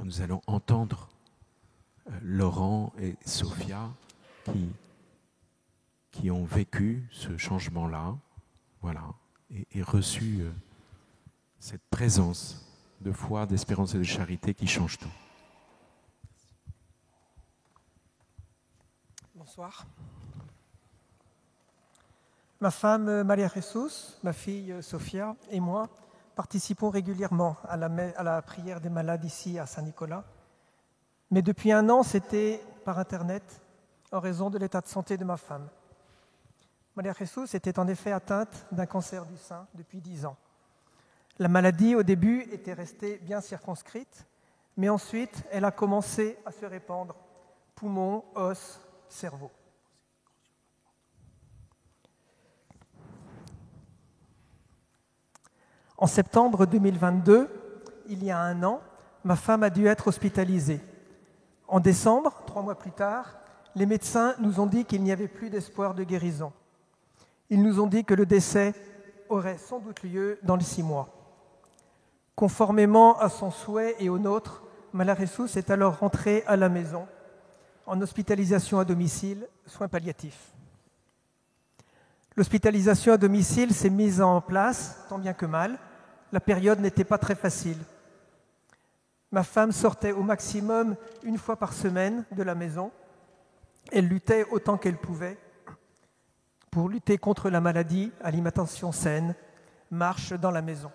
Alors nous allons entendre Laurent et Sophia qui ont vécu ce changement-là, voilà, et reçu cette présence de foi, d'espérance et de charité qui change tout. Bonsoir. Ma femme Maria Jesus, ma fille Sophia et moi participons régulièrement à la prière des malades ici à Saint-Nicolas. Mais depuis 1 an, c'était par Internet en raison de l'état de santé de ma femme. Maria Jesus était en effet atteinte d'un cancer du sein depuis 10 ans. La maladie, au début, était restée bien circonscrite, mais ensuite, elle a commencé à se répandre, poumons, os, cerveau. En septembre 2022, il y a 1 an, ma femme a dû être hospitalisée. En décembre, 3 mois plus tard, les médecins nous ont dit qu'il n'y avait plus d'espoir de guérison. Ils nous ont dit que le décès aurait sans doute lieu dans les 6 mois. Conformément à son souhait et au nôtre, Maria Jesus est alors rentrée à la maison en hospitalisation à domicile, soins palliatifs. L'hospitalisation à domicile s'est mise en place, tant bien que mal. La période n'était pas très facile. Ma femme sortait au maximum 1 fois par semaine de la maison. Elle luttait autant qu'elle pouvait pour lutter contre la maladie, alimentation saine, marche dans la maison.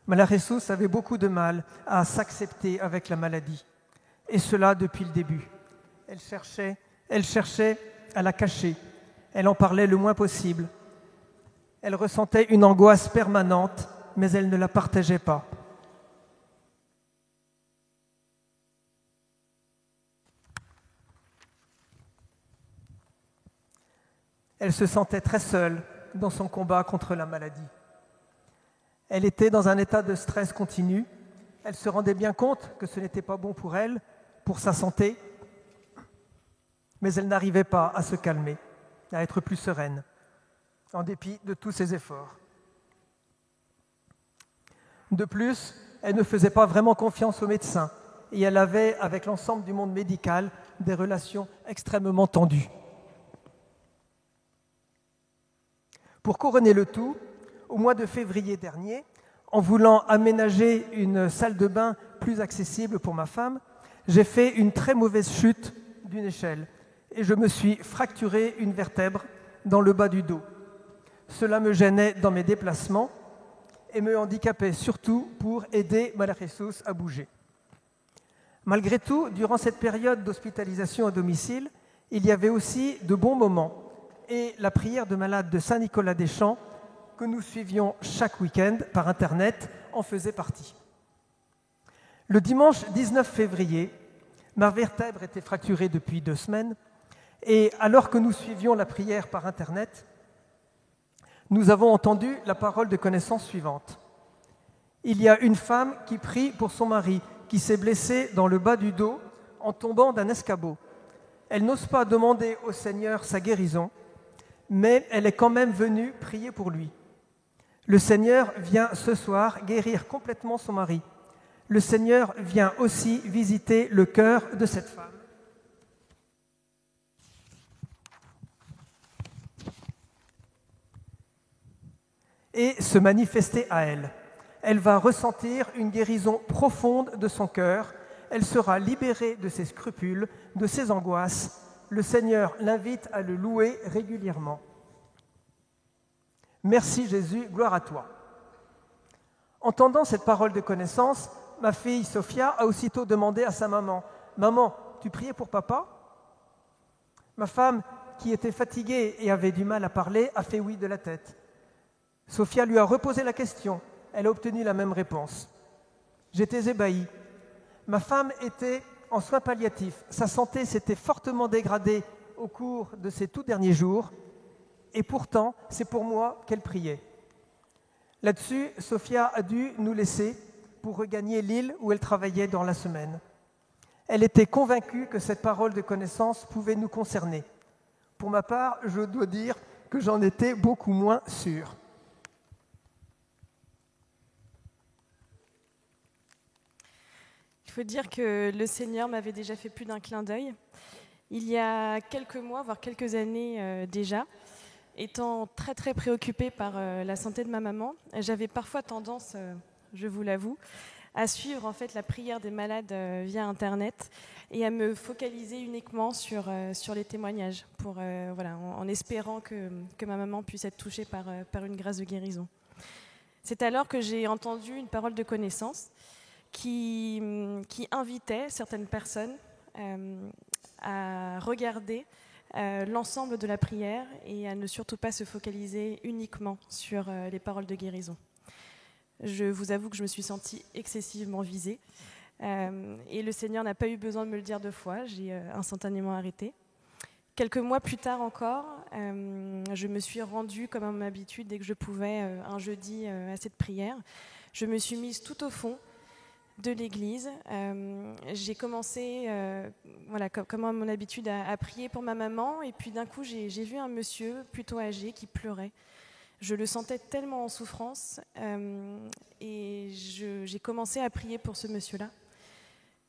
Maria Jesus avait beaucoup de mal à s'accepter avec la maladie, et cela depuis le début. Elle cherchait à la cacher, elle en parlait le moins possible. Elle ressentait une angoisse permanente, mais elle ne la partageait pas. Elle se sentait très seule dans son combat contre la maladie. Elle était dans un état de stress continu. Elle se rendait bien compte que ce n'était pas bon pour elle, pour sa santé, mais elle n'arrivait pas à se calmer, à être plus sereine, en dépit de tous ses efforts. De plus, elle ne faisait pas vraiment confiance aux médecins et elle avait, avec l'ensemble du monde médical, des relations extrêmement tendues. Pour couronner le tout, au mois de février dernier, en voulant aménager une salle de bain plus accessible pour ma femme, j'ai fait une très mauvaise chute d'une échelle et je me suis fracturé une vertèbre dans le bas du dos. Cela me gênait dans mes déplacements et me handicapait surtout pour aider Maria Jesus à bouger. Malgré tout, durant cette période d'hospitalisation à domicile, il y avait aussi de bons moments et la prière de malades de Saint-Nicolas-des-Champs que nous suivions chaque week-end par Internet en faisait partie. Le dimanche 19 février, ma vertèbre était fracturée depuis 2 semaines et alors que nous suivions la prière par Internet, nous avons entendu la parole de connaissance suivante. Il y a une femme qui prie pour son mari qui s'est blessé dans le bas du dos en tombant d'un escabeau. Elle n'ose pas demander au Seigneur sa guérison, mais elle est quand même venue prier pour lui. Le Seigneur vient ce soir guérir complètement son mari. Le Seigneur vient aussi visiter le cœur de cette femme. Et se manifester à elle. Elle va ressentir une guérison profonde de son cœur. Elle sera libérée de ses scrupules, de ses angoisses. Le Seigneur l'invite à le louer régulièrement. Merci Jésus, gloire à toi. Entendant cette parole de connaissance, ma fille Sophia a aussitôt demandé à sa maman, « Maman, tu priais pour papa ?» Ma femme, qui était fatiguée et avait du mal à parler, a fait oui de la tête. Sophia lui a reposé la question. Elle a obtenu la même réponse. J'étais ébahi. Ma femme était en soins palliatifs. Sa santé s'était fortement dégradée au cours de ces tout derniers jours. Et pourtant, c'est pour moi qu'elle priait. Là-dessus, Sophia a dû nous laisser pour regagner l'île où elle travaillait dans la semaine. Elle était convaincue que cette parole de connaissance pouvait nous concerner. Pour ma part, je dois dire que j'en étais beaucoup moins sûr. faut dire que le Seigneur m'avait déjà fait plus d'un clin d'œil. Il y a quelques mois, voire quelques années déjà, étant très très préoccupée par la santé de ma maman, j'avais parfois tendance, je vous l'avoue, à suivre en fait la prière des malades via Internet et à me focaliser uniquement sur les témoignages, en espérant que ma maman puisse être touchée par une grâce de guérison. C'est alors que j'ai entendu une parole de connaissance qui invitait certaines personnes à regarder l'ensemble de la prière et à ne surtout pas se focaliser uniquement sur les paroles de guérison. Je vous avoue que je me suis sentie excessivement visée et le Seigneur n'a pas eu besoin de me le dire 2 fois, j'ai instantanément arrêté. Quelques mois plus tard encore, je me suis rendue comme à mon habitude dès que je pouvais un jeudi à cette prière. Je me suis mise tout au fond de l'église. J'ai commencé, comme à mon habitude, à prier pour ma maman et puis d'un coup j'ai vu un monsieur plutôt âgé qui pleurait. Je le sentais tellement en souffrance et j'ai commencé à prier pour ce monsieur-là.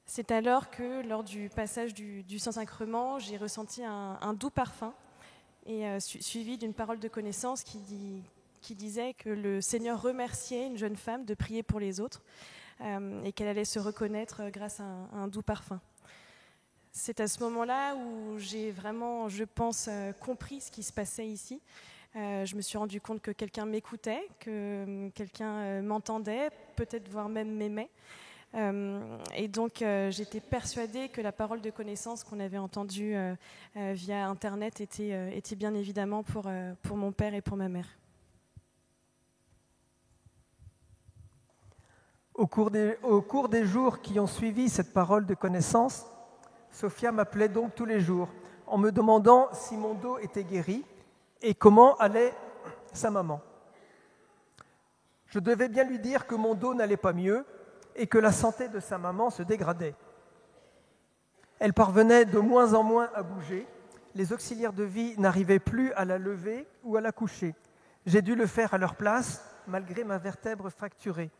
C'est alors que, lors du passage du Saint-Sacrement, j'ai ressenti un doux parfum et suivi d'une parole de connaissance qui disait que le Seigneur remerciait une jeune femme de prier pour les autres et qu'elle allait se reconnaître grâce à un doux parfum. C'est à ce moment-là où j'ai vraiment, je pense, compris ce qui se passait ici. Je me suis rendu compte que quelqu'un m'écoutait, que quelqu'un m'entendait, peut-être voire même m'aimait. Et donc j'étais persuadée que la parole de connaissance qu'on avait entendue via Internet était bien évidemment pour mon père et pour ma mère. Au cours des jours qui ont suivi cette parole de connaissance, Sophia m'appelait donc tous les jours en me demandant si mon dos était guéri et comment allait sa maman. Je devais bien lui dire que mon dos n'allait pas mieux et que la santé de sa maman se dégradait. Elle parvenait de moins en moins à bouger, les auxiliaires de vie n'arrivaient plus à la lever ou à la coucher. J'ai dû le faire à leur place, malgré ma vertèbre fracturée.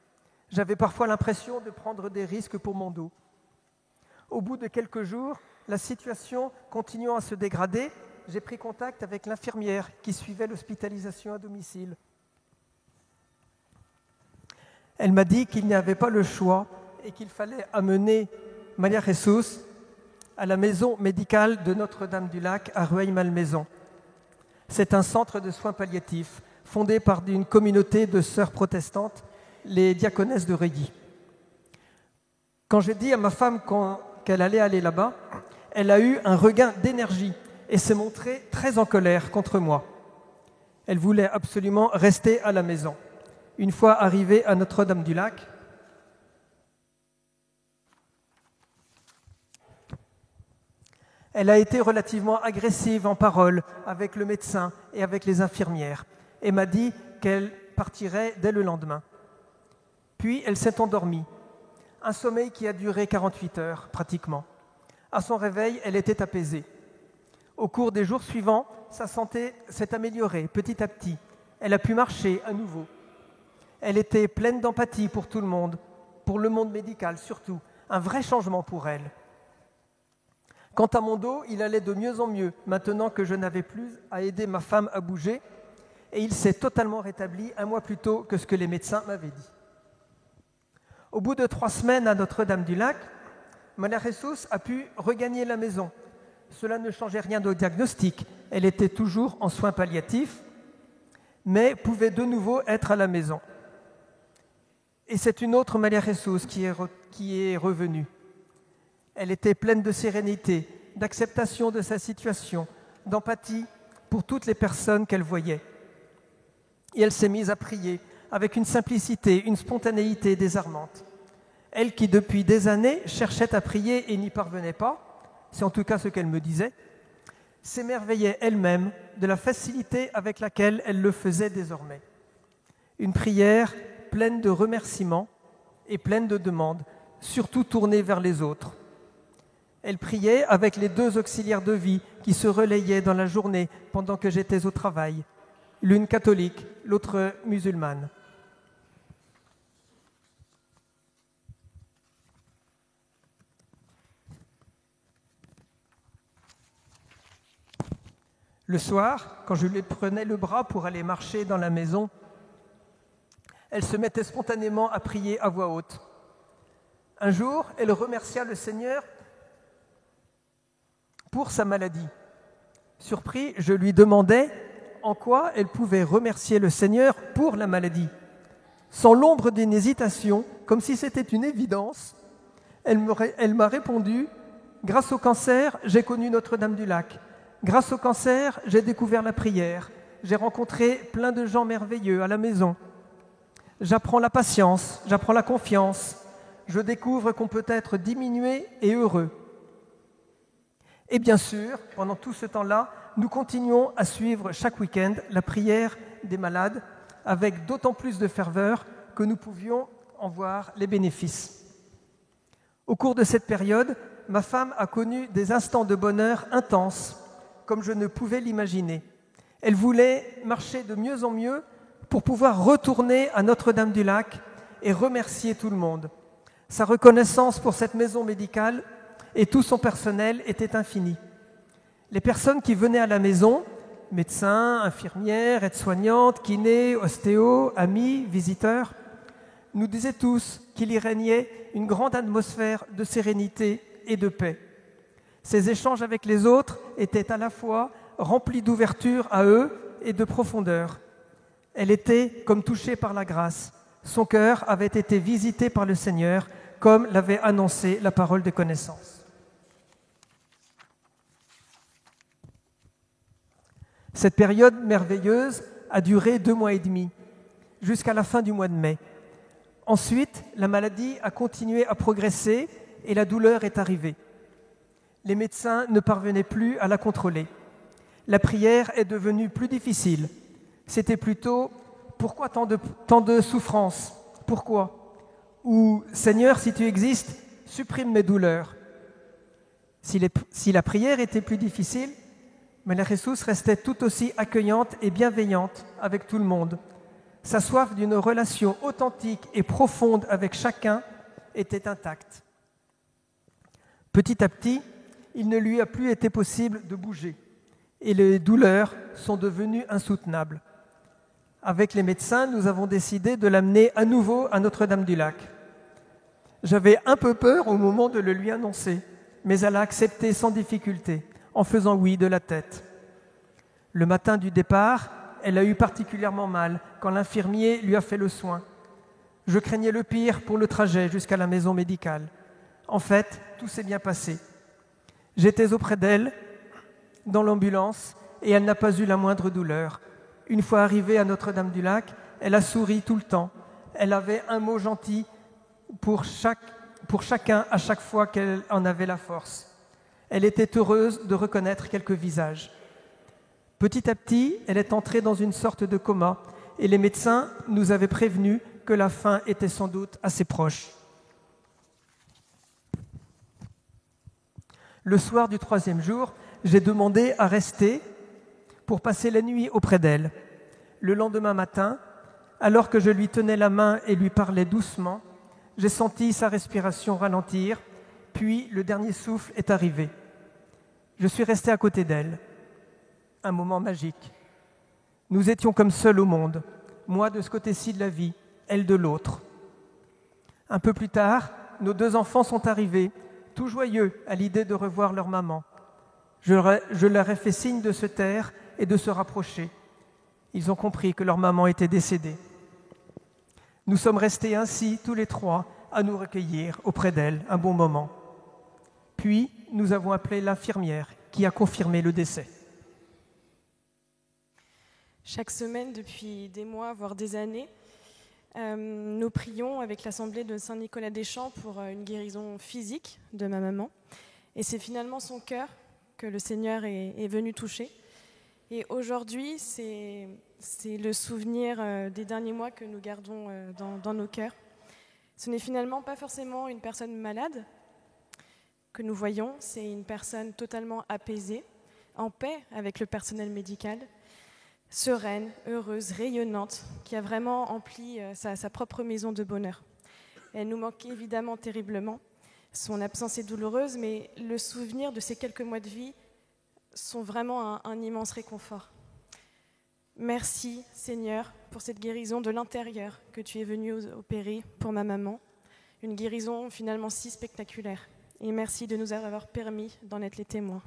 J'avais parfois l'impression de prendre des risques pour mon dos. Au bout de quelques jours, la situation continuant à se dégrader, j'ai pris contact avec l'infirmière qui suivait l'hospitalisation à domicile. Elle m'a dit qu'il n'y avait pas le choix et qu'il fallait amener Maria Jesus à la maison médicale de Notre-Dame-du-Lac à Rueil-Malmaison. C'est un centre de soins palliatifs fondé par une communauté de sœurs protestantes, les diaconesses de Reuilly. Quand j'ai dit à ma femme qu'elle allait aller là-bas, elle a eu un regain d'énergie et s'est montrée très en colère contre moi. Elle voulait absolument rester à la maison. Une fois arrivée à Notre-Dame-du-Lac, elle a été relativement agressive en parole avec le médecin et avec les infirmières et m'a dit qu'elle partirait dès le lendemain. Puis elle s'est endormie, un sommeil qui a duré 48 heures pratiquement. À son réveil, elle était apaisée. Au cours des jours suivants, sa santé s'est améliorée petit à petit. Elle a pu marcher à nouveau. Elle était pleine d'empathie pour tout le monde, pour le monde médical surtout, un vrai changement pour elle. Quant à mon dos, il allait de mieux en mieux, maintenant que je n'avais plus à aider ma femme à bouger, et il s'est totalement rétabli 1 mois plus tôt que ce que les médecins m'avaient dit. Au bout de 3 semaines à Notre-Dame-du-Lac, Maria Jesus a pu regagner la maison. Cela ne changeait rien au diagnostic, elle était toujours en soins palliatifs, mais pouvait de nouveau être à la maison. Et c'est une autre Maria Jesus qui est revenue. Elle était pleine de sérénité, d'acceptation de sa situation, d'empathie pour toutes les personnes qu'elle voyait. Et elle s'est mise à prier avec une simplicité, une spontanéité désarmante. Elle qui, depuis des années, cherchait à prier et n'y parvenait pas, c'est en tout cas ce qu'elle me disait, s'émerveillait elle-même de la facilité avec laquelle elle le faisait désormais. Une prière pleine de remerciements et pleine de demandes, surtout tournée vers les autres. Elle priait avec les 2 auxiliaires de vie qui se relayaient dans la journée pendant que j'étais au travail, l'une catholique, l'autre musulmane. Le soir, quand je lui prenais le bras pour aller marcher dans la maison, elle se mettait spontanément à prier à voix haute. Un jour, elle remercia le Seigneur pour sa maladie. Surpris, je lui demandais en quoi elle pouvait remercier le Seigneur pour la maladie. Sans l'ombre d'une hésitation, comme si c'était une évidence, elle m'a répondu « Grâce au cancer, j'ai connu Notre-Dame-du-Lac. Grâce au cancer, j'ai découvert la prière. J'ai rencontré plein de gens merveilleux à la maison. J'apprends la patience, j'apprends la confiance. Je découvre qu'on peut être diminué et heureux. » Et bien sûr, pendant tout ce temps-là, nous continuons à suivre chaque week-end la prière des malades avec d'autant plus de ferveur que nous pouvions en voir les bénéfices. Au cours de cette période, ma femme a connu des instants de bonheur intenses, comme je ne pouvais l'imaginer. Elle voulait marcher de mieux en mieux pour pouvoir retourner à Notre-Dame-du-Lac et remercier tout le monde. Sa reconnaissance pour cette maison médicale et tout son personnel était infinie. Les personnes qui venaient à la maison, médecins, infirmières, aides-soignantes, kinés, ostéos, amis, visiteurs, nous disaient tous qu'il y régnait une grande atmosphère de sérénité et de paix. Ces échanges avec les autres étaient à la fois remplis d'ouverture à eux et de profondeur. Elle était comme touchée par la grâce. Son cœur avait été visité par le Seigneur, comme l'avait annoncé la parole de connaissance. Cette période merveilleuse a duré 2 mois et demi, jusqu'à la fin du mois de mai. Ensuite, la maladie a continué à progresser et la douleur est arrivée. Les médecins ne parvenaient plus à la contrôler. La prière est devenue plus difficile. C'était plutôt « Pourquoi tant de souffrance ? Pourquoi ?» ou « Seigneur, si tu existes, supprime mes douleurs. » Si la prière était plus difficile, Mère Jesús restait tout aussi accueillante et bienveillante avec tout le monde. Sa soif d'une relation authentique et profonde avec chacun était intacte. Petit à petit, il ne lui a plus été possible de bouger et les douleurs sont devenues insoutenables. Avec les médecins, nous avons décidé de l'amener à nouveau à Notre-Dame-du-Lac. J'avais un peu peur au moment de le lui annoncer, mais elle a accepté sans difficulté, en faisant oui de la tête. Le matin du départ, elle a eu particulièrement mal quand l'infirmier lui a fait le soin. Je craignais le pire pour le trajet jusqu'à la maison médicale. En fait, tout s'est bien passé. J'étais auprès d'elle, dans l'ambulance, et elle n'a pas eu la moindre douleur. Une fois arrivée à Notre-Dame-du-Lac, elle a souri tout le temps. Elle avait un mot gentil pour chacun à chaque fois qu'elle en avait la force. Elle était heureuse de reconnaître quelques visages. Petit à petit, elle est entrée dans une sorte de coma et les médecins nous avaient prévenus que la fin était sans doute assez proche. Le soir du 3e jour, j'ai demandé à rester pour passer la nuit auprès d'elle. Le lendemain matin, alors que je lui tenais la main et lui parlais doucement, j'ai senti sa respiration ralentir, puis le dernier souffle est arrivé. Je suis resté à côté d'elle. Un moment magique. Nous étions comme seuls au monde, moi de ce côté-ci de la vie, elle de l'autre. Un peu plus tard, nos 2 enfants sont arrivés, tout joyeux à l'idée de revoir leur maman. Je leur ai fait signe de se taire et de se rapprocher. Ils ont compris que leur maman était décédée. Nous sommes restés ainsi, tous les 3, à nous recueillir auprès d'elle un bon moment. Puis, nous avons appelé l'infirmière qui a confirmé le décès. Chaque semaine, depuis des mois, voire des années, nous prions avec l'Assemblée de Saint-Nicolas-des-Champs pour une guérison physique de ma maman. Et c'est finalement son cœur que le Seigneur est venu toucher. Et aujourd'hui, c'est le souvenir des derniers mois que nous gardons dans nos cœurs. Ce n'est finalement pas forcément une personne malade que nous voyons, c'est une personne totalement apaisée, en paix avec le personnel médical, sereine, heureuse, rayonnante, qui a vraiment empli sa propre maison de bonheur. Elle nous manque évidemment terriblement. Son absence est douloureuse, mais le souvenir de ces quelques mois de vie sont vraiment un immense réconfort. Merci Seigneur pour cette guérison de l'intérieur que tu es venu opérer pour ma maman. Une guérison finalement si spectaculaire. Et merci de nous avoir permis d'en être les témoins.